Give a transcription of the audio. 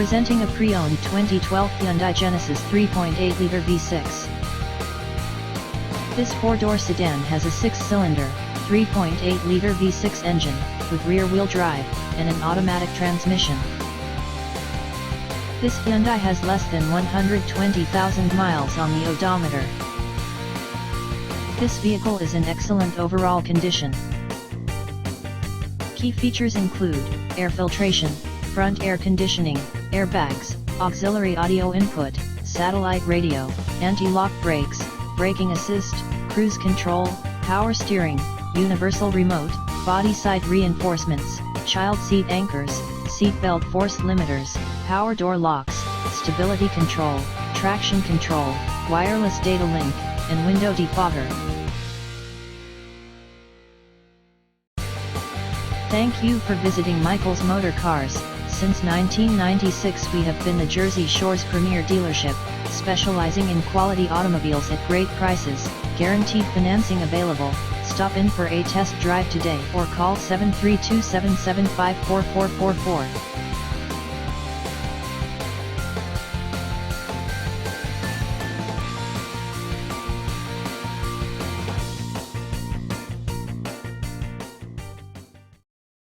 Presenting a pre-owned 2012 Hyundai Genesis 3.8-liter V6. This four-door sedan has a six-cylinder, 3.8-liter V6 engine, with rear-wheel drive, and an automatic transmission. This Hyundai has less than 120,000 miles on the odometer. This vehicle is in excellent overall condition. Key features include air filtration, front air conditioning, airbags, auxiliary audio input, satellite radio, anti-lock brakes, braking assist, cruise control, power steering, universal remote, body side reinforcements, child seat anchors, seat belt force limiters, power door locks, stability control, traction control, wireless data link, and window defogger. Thank you for visiting Michael's Motorcars. Since 1996 we have been the Jersey Shore's premier dealership, specializing in quality automobiles at great prices, guaranteed financing available. Stop in for a test drive today or call 732-775-4444.